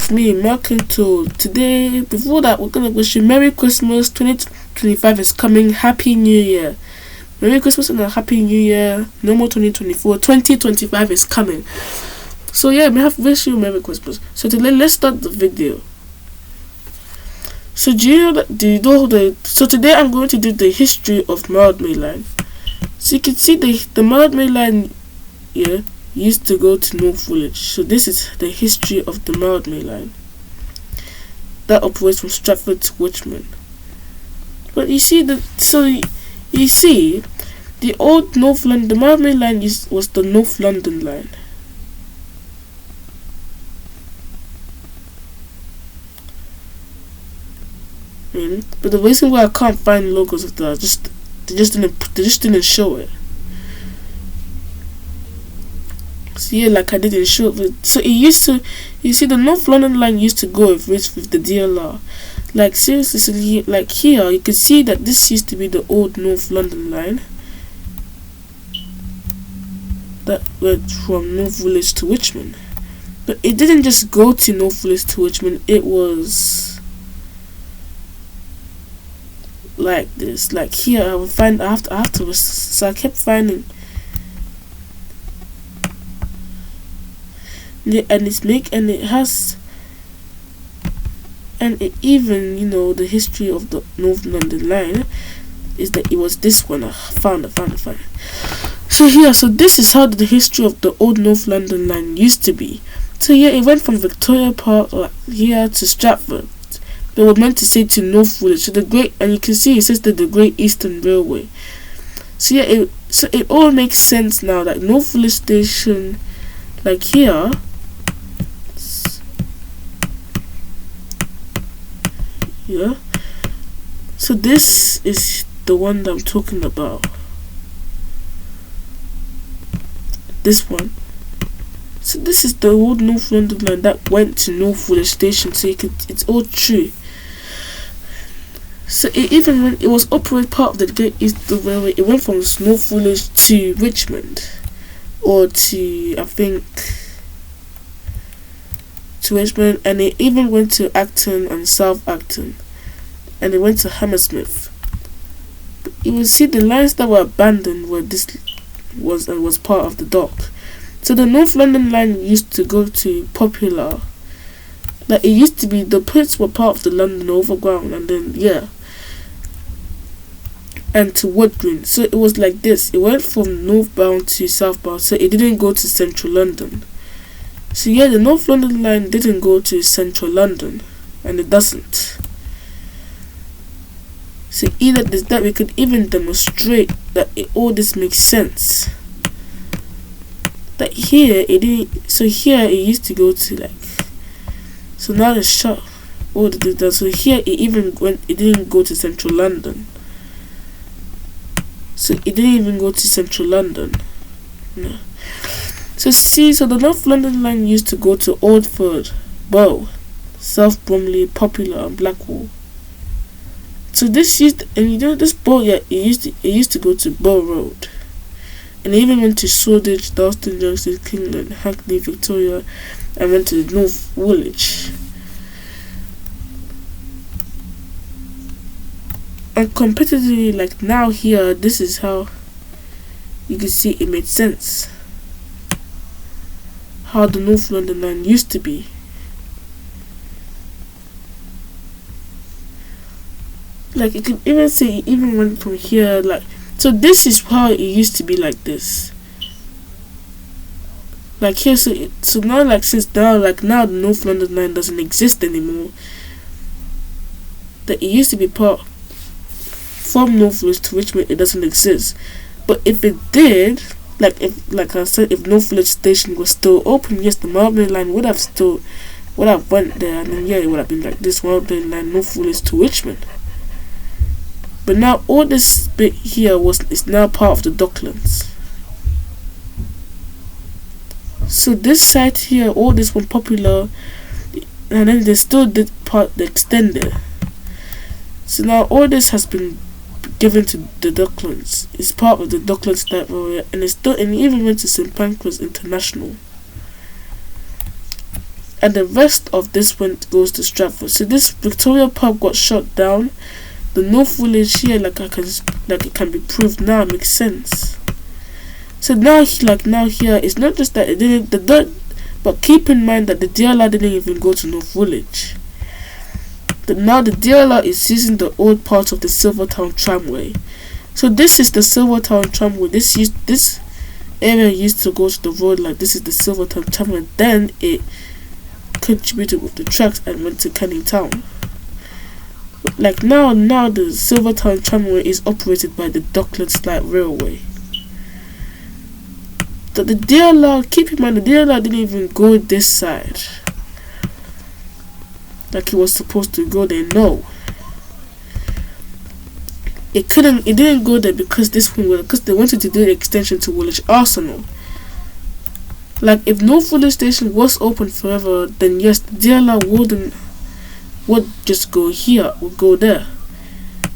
it's me, Malcolm. Today, before that, we're gonna wish you Merry Christmas. 2025 is coming. Happy New Year. Merry Christmas and a Happy New Year. No more 2024. 2025 is coming. So yeah, we have wish you Merry Christmas. So today, let's start the video. So so today I'm going to do the history of Mildmay line. So you can see the Mildmay line here used to go to North Village. So this is the history of the Mildmay line that operates from Stratford to Richmond. But you see the old North London, the Mildmay line was the North London line. But the reason why I can't find logos of that, they just didn't show it. So yeah, like I didn't show it. So it used to, you see, the North London line used to go with the DLR. Like seriously, like here you can see that this used to be the old North London line that went from North Village to Richmond. But it didn't just go to North Village to Richmond. It was like this. Like here, I will find afterwards. So I kept finding, and it even, you know, the history of the North London line is that it was this one. I found it. So here, so this is how the history of the old North London line used to be. So yeah, it went from Victoria Park here to Stratford. They were meant to say to North Village. So and you can see it says that the Great Eastern Railway. So yeah, it all makes sense now that North Village Station, like here, yeah. So this is the one that I'm talking about. This one. So this is the old North London line that went to North Village Station. So it's all true. So when it was operated part of the Great Eastern Railway, it went from North Village to Richmond, or to, I think, to Richmond, and it even went to Acton and South Acton, and it went to Hammersmith. But you will see the lines that were abandoned where this was part of the dock. So the North London line used to go to Popular. Like it used to be, the pits were part of the London Overground, and then yeah, and to Wood Green. So it was like this. It went from northbound to southbound. So it didn't go to Central London. So yeah, the North London line didn't go to Central London, and it doesn't. So either this that we could even demonstrate that all this makes sense. That here it didn't. So here it used to go to like. So now it's shut. All the data. So here it didn't go to Central London. So it didn't even go to Central London. No. So the North London line used to go to Oldford, Bow, South Bromley, Popular, and Blackwall. So this Bow, yeah, it used to go to Bow Road. And it even went to Shoreditch, Dalston Junction, Kingland, Hackney, Victoria, and went to the North Village. And competitively, like now here, this is how you can see it made sense. How the North London line used to be. Like you can even say it even went from here, like. So this is how it used to be, like this. Like here, so now, like now the North London line doesn't exist anymore. That it used to be part from North Village to Richmond, it doesn't exist. But if it did, like I said, if North Village Station was still open, yes, the Mildmay line would have went there, and then yeah, it would have been like this Mildmay line, North Village to Richmond. But now all this bit here is now part of the Docklands. So this site here, all this one Popular, and then they still did part the extended. So now all this has been given to the Docklands. It's part of the Docklands type area, and it even went to St Pancras International. and the rest of this goes to Stratford. So this Victoria Park got shut down. The North Village here, like it can be proved now, makes sense. So now here, it's not just that it didn't, but keep in mind that the DLR didn't even go to North Village. Now the DLR is using the old part of the Silvertown tramway. So this is the Silvertown tramway. This area used to go to the road, like this is the Silvertown tramway. Then it contributed with the tracks and went to Canning Town. Like now the Silvertown tramway is operated by the Docklands Light Railway. The DLR, keep in mind, the DLR didn't even go this side like it was supposed to go there. No, it didn't go there because they wanted to do the extension to Woolwich Arsenal. Like if North Village Station was open forever, then yes, the DLR would just go here, would go there.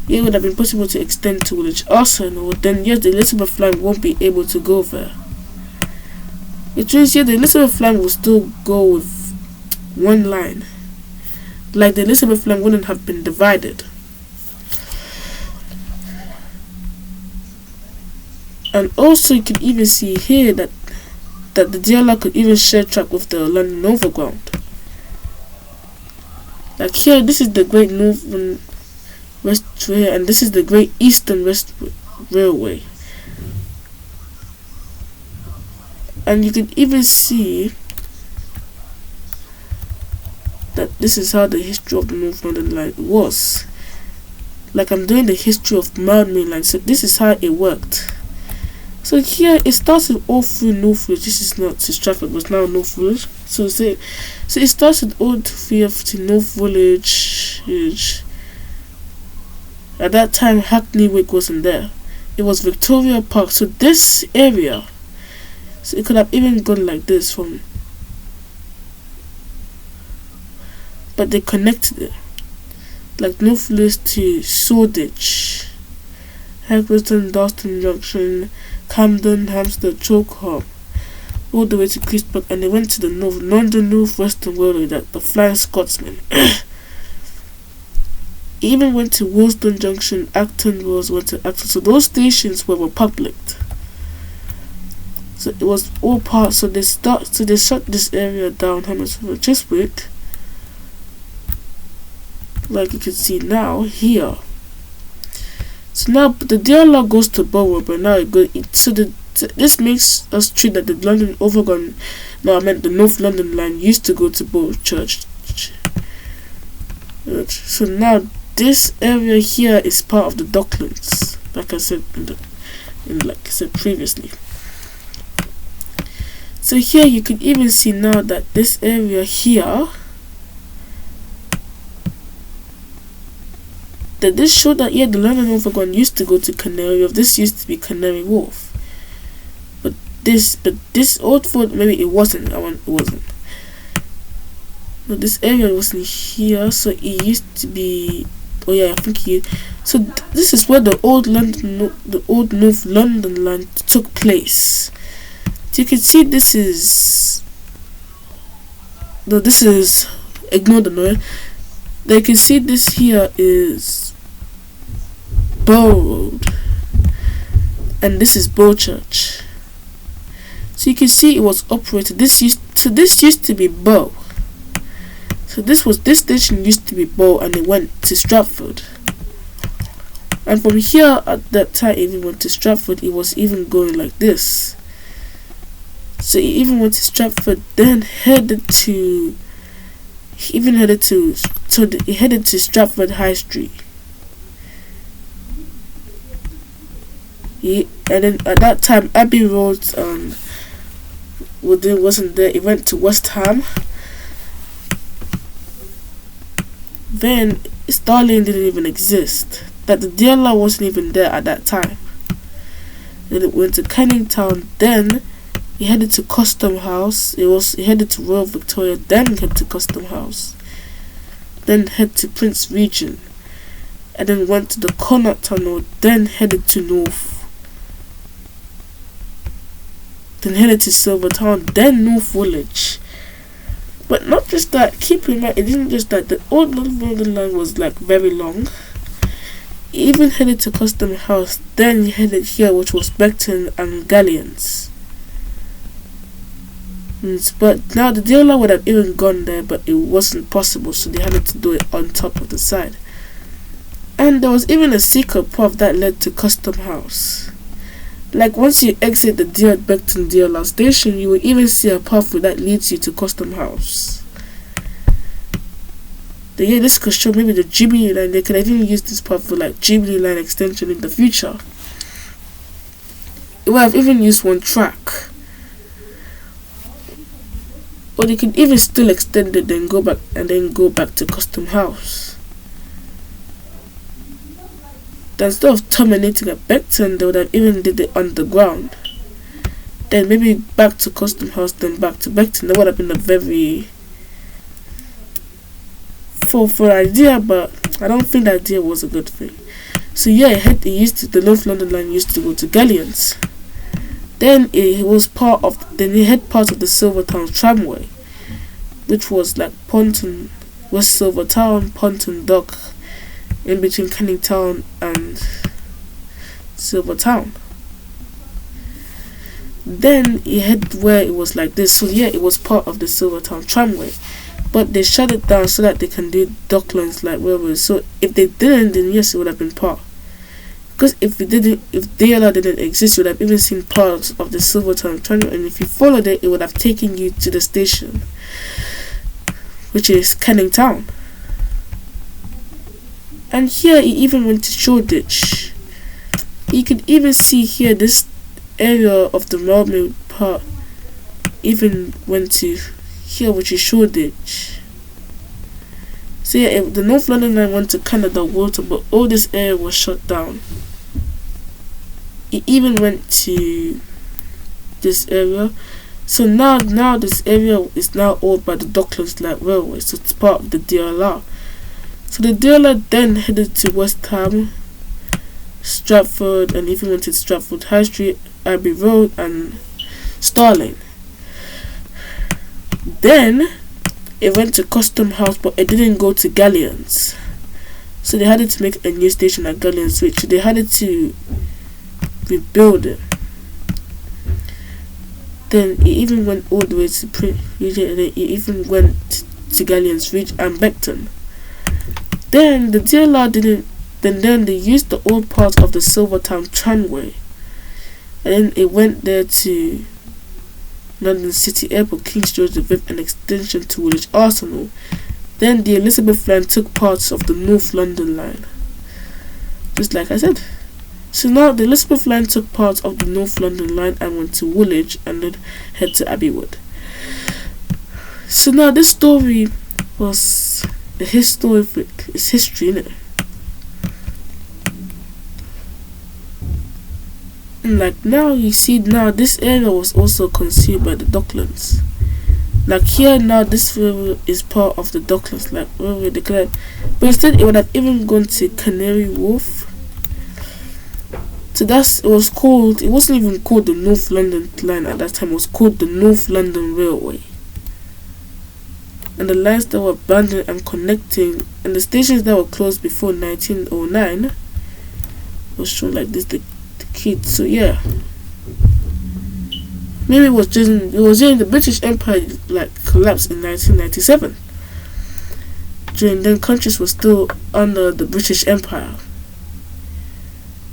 It would have been possible to extend to Woolwich Arsenal. Then yes, the Elizabeth line won't be able to go there. It means the Elizabeth line will still go with one line. Like the Elizabeth line wouldn't have been divided. And also you can even see here that the DLR could even share track with the London Overground. Like here, this is the Great Northern West Railway, and this is the Great Eastern West Railway. And you can even see that this is how the history of the North London line was. Like I'm doing the history of Mildmay line, so this is how it worked. So here it started all through North Village. This is not to Stratford, but now North Village. So it started all through to North Village. At that time, Hackney Wick wasn't there. It was Victoria Park. So this area, so it could have even gone like this from, but they connected it, like North Village to Shoreditch, Haggerston, Dalston Junction, Camden, Hampstead, Chalkham, all the way to Christburg, and they went to the London North Western Railway, that the Flying Scotsman. Even went to Willesden Junction, Acton Wells went to Acton. So those stations were republicked. So it was all part. So they shut this area down, Hammersmith, Chiswick, like you can see now here. So now the DLR goes to Borough, but now it goes. This makes us treat that the London Overground, no, I meant the North London line used to go to Borough Church. So now this area here is part of the Docklands, like I said like I said previously. So here you can even see now that this area here, that this showed that the London Overground used to go to Canary Wharf. This used to be Canary Wharf. But this old fort, maybe it wasn't. It wasn't. No, this area wasn't here, so it used to be. Oh yeah, I think so this is where the old North London line took place. So you can see this is. No, this is. Ignore the noise. You can see this here is Bow Road, and this is Bow Church. So you can see it was operated. This used to be Bow. So this station used to be Bow, and it went to Stratford. And from here at that time, it even went to Stratford. It was even going like this. So it even went to Stratford, then headed to Stratford High Street. And then at that time, Abbey Road wasn't there. It went to West Ham. Then Starling didn't even exist. That the DLR wasn't even there at that time. Then it went to Canning Town. Then he headed to Custom House. He headed to Royal Victoria. Then head to Custom House. Then head to Prince Regent. And then went to the Connaught Tunnel. Then headed to North. Then headed to Silvertown. Then North Village. But not just that, keep in mind, it isn't just that. The old Northern line was like very long. He even headed to Custom House, then he headed here, which was Beckton and Galleons. But now the dealer would have even gone there, but it wasn't possible, so they had to do it on top of the side. And there was even a secret path that led to Custom House. Like once you exit the deal at Beckton DLR station, you will even see a pathway that leads you to Custom House. Yeah, this could show maybe the Jubilee line. They could even use this path for like Jubilee line extension in the future. It would have even used one track. Or they could even still extend it, then go back to Custom House. Then instead of terminating at Beckton, they would have even did it underground. Then maybe back to Custom House, then back to Beckton. That would have been a very for idea, but I don't think that idea was a good thing. So yeah, the North London line used to go to Galleons. Then it was part of the Silvertown tramway, which was like Ponton, West Silvertown, Ponton Dock, in between Canning Town and Silvertown. Then it had where it was like this. So yeah, it was part of the Silvertown tramway, but they shut it down so that they can do Docklands like railways. So if they didn't, then yes, it would have been part. Because if DLR didn't exist, you would have even seen parts of the Silvertown tramway, and if you followed it, it would have taken you to the station, which is Canning Town. And here he even went to Shoreditch. You could even see here this area of the Mildmay part even went to here, which is Shoreditch. So yeah, the North London line went to Canada Water, but all this area was shut down. It even went to this area. So now this area is now owned by the Docklands Light Railway, so it's part of the DLR. So the DLR then headed to West Ham, Stratford, and even went to Stratford High Street, Abbey Road, and Starling. Then it went to Custom House, but it didn't go to Galleons. So they had to make a new station at Galleons, which they had to rebuild it. Then it even went all the way to it even went to Galleons Ridge and Beckton. Then the DLR didn't. Then they used the old part of the Silvertown tramway, and then it went there to London City Airport, King George V, and extension to Woolwich Arsenal. Then the Elizabeth line took parts of the North London line, just like I said. So now the Elizabeth line took parts of the North London line and went to Woolwich and then head to Abbeywood. So now this story was it's history, innit? And like now you see, now this area was also consumed by the Docklands. Like here now this railway is part of the Docklands, like railway declared, but instead it would have even gone to Canary Wharf. So it wasn't even called the North London line at that time, it was called the North London Railway. And the lines that were abandoned and connecting, and the stations that were closed before 1909 was shown like this, the kids. So yeah, maybe it was during the British Empire like collapsed in 1997. During then, countries were still under the British Empire.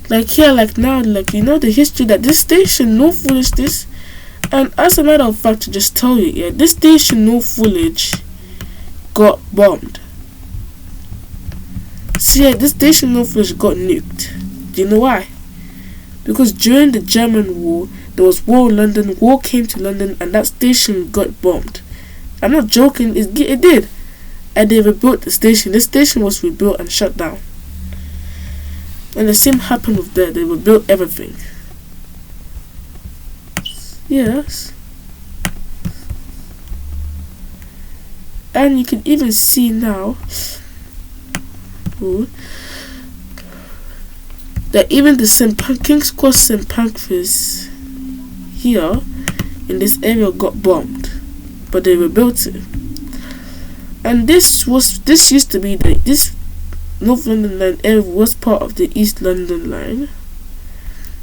Like here, like now, like you know the history that this station North Woolwich this, and as a matter of fact, to just tell you, yeah, this station North Woolwich got bombed. So yeah, this station North Woolwich got nuked. Do you know why? Because during the German war, there was war in London. War came to London, and that station got bombed. I'm not joking. It did, and they rebuilt the station. The station was rebuilt and shut down. And the same happened with that. They rebuilt everything. Yes. And you can even see now that even the King's Cross St. Pancras here in this area got bombed, but they rebuilt it. And this used to be this North London Line area was part of the East London Line,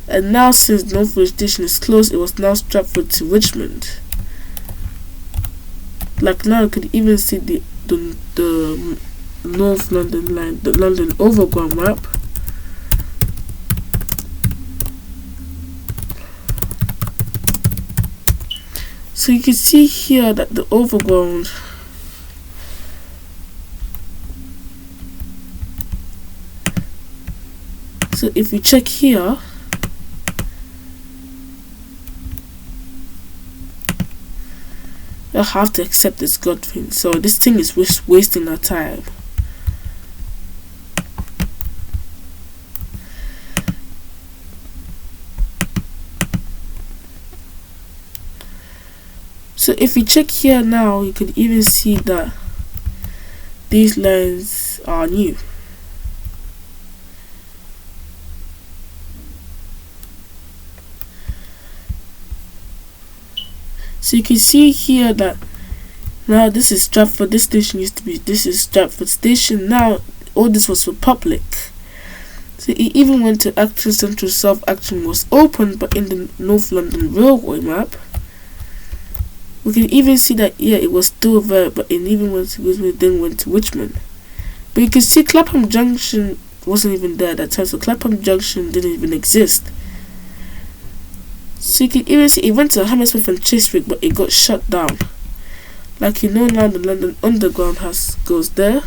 and now since Northwood Station is closed, it was now Stratford to Richmond. Like now you could even see the North London Line, the London Overground map. So you can see here that the Overground so if you check here, you'll have to accept this God thing. So this thing is wasting our time. So if you check here now, you can even see that these lines are new. So you can see here that now this is Stratford. This station used to be, this is Stratford Station. Now all this was for public. So it even went to Acton Central South. Acton was open, but in the North London Railway map, we can even see that it was still there, but it even went to Richmond, then went to Richmond. But you can see Clapham Junction wasn't even there at that time, so Clapham Junction didn't even exist. So you can even see it went to Hammersmith and Chiswick, but it got shut down. Like you know now, the London Underground goes there.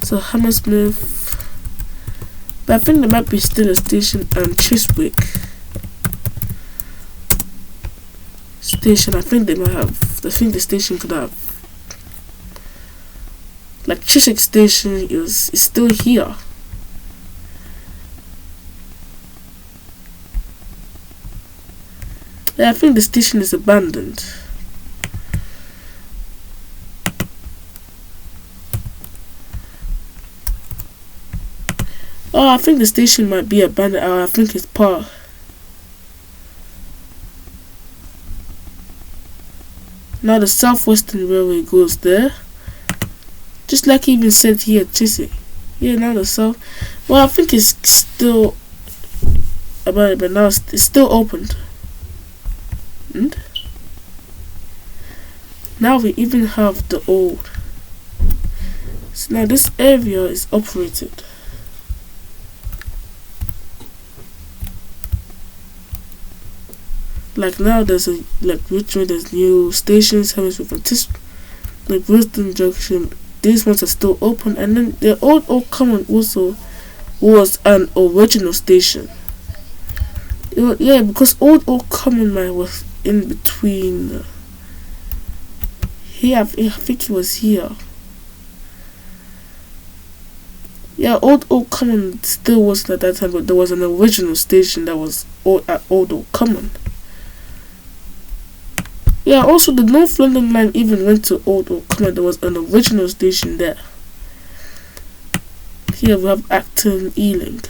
So Hammersmith, but I think there might be still a station and Chiswick station. I think they might have. I think the station could have. Like Chiswick Station is still here. Yeah, I think the station is abandoned. Oh, I think the station might be abandoned. I think it's part. Now the Southwestern Railway goes there. Just like he even said here, Chiswick. Yeah, now the South. Well, I think it's still abandoned, but now it's still opened. And now we even have the old. So now this area is operated. Like now there's Richmond, there's new stations, Hammersmith and like Wilton Junction. These ones are still open, and then the old common also was an original station. Yeah, because old common line was in between here. I think it was here. Yeah, old common still wasn't at that time, but there was an original station that was at old common. Yeah, also the North London Line even went to Old Common. There was an original station there. Here we have Acton, Ealing.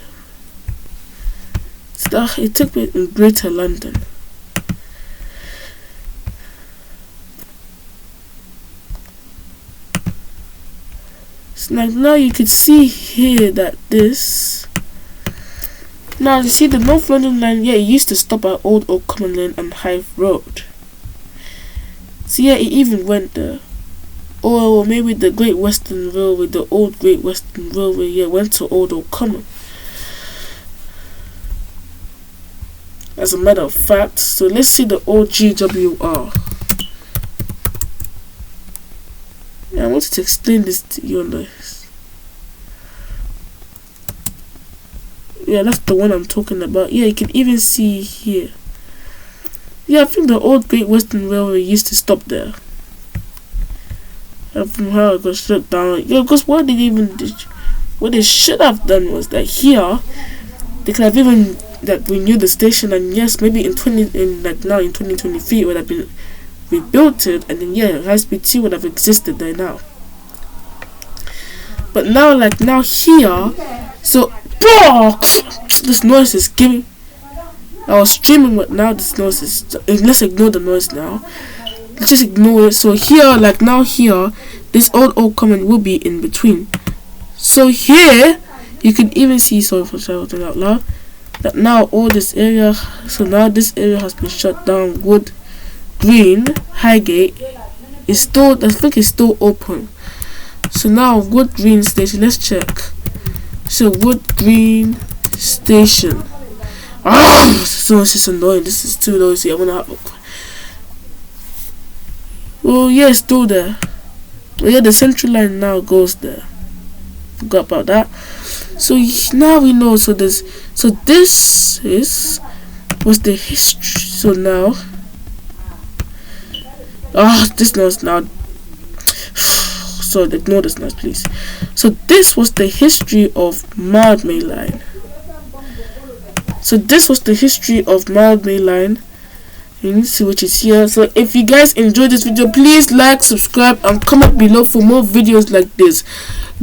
So it took me in Greater London. So now you could see here that this. Now you see the North London Line. Yeah, it used to stop at Old Common Lane and Hive Road. So yeah, it even went there. Or maybe the Great Western Railway, the old Great Western Railway, yeah, went to Old Common. As a matter of fact, so let's see the old GWR. Yeah, I wanted to explain this to you on this. Yeah, that's the one I'm talking about. Yeah, you can even see here. Yeah, I think the old Great Western Railway used to stop there. And from how it got shut down. Yeah, because what they should have done was that here they could have even renewed the station, and yes, maybe in 2023 it would have been rebuilt it, and then yeah, high speed 2 would have existed there now. But now here, so this noise is giving. I was streaming, but now this noise is. Let's ignore the noise now. just ignore it. So here, like now here, this old comment will be in between. So here you can even see, sorry for shouting out loud, that now all this area, so now this area has been shut down. Wood Green Highgate is still, I think it's still open. So now Wood Green Station, let's check. So Wood Green Station. So it's just annoying. This is too noisy. I'm gonna have a... Well, yeah, it's still there. But yeah, the central line now goes there. Forgot about that. So now we know. So this was the history. So now, this noise now. So ignore this noise, please. So this was the history of Mildmay line. So this was the history of Mildmay line. You need to see which is here. So if you guys enjoyed this video, please like, subscribe, and comment below for more videos like this.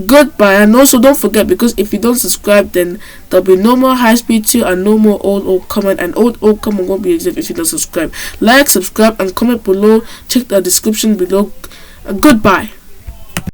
Goodbye. And also don't forget, because if you don't subscribe, then there'll be no more high speed 2 and no more old comment, and old comment won't be exist if you don't subscribe. Like, subscribe, and comment below. Check the description below. Goodbye.